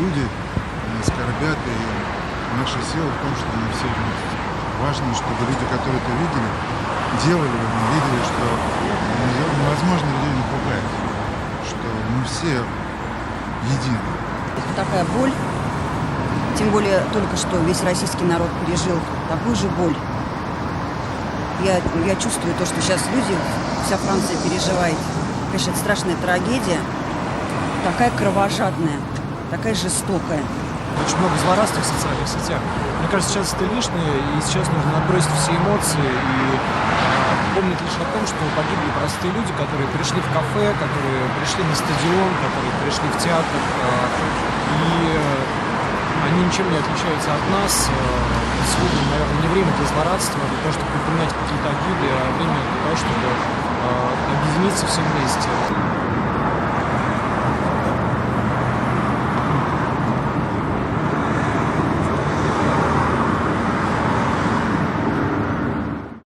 люди скорбят, и наша сила в том, что мы все вместе. Важно, чтобы люди, которые это видели, делали, видели, что невозможно людей напугать, что мы все едины. Такая боль, тем более только что весь российский народ пережил такую же боль. Я чувствую то, что сейчас люди, вся Франция переживает. Конечно, это страшная трагедия, такая кровожадная, такая жестокая. Очень много злорадства в социальных сетях. Мне кажется, сейчас это лишнее, и сейчас нужно отбросить все эмоции и помнить лишь о том, что погибли простые люди, которые пришли в кафе, которые пришли на стадион, которые пришли в театр, и они ничем не отличаются от нас. Сегодня, наверное, не время для злорадства, для того, чтобы припоминать какие-то обиды, а время для того, чтобы объединиться все вместе.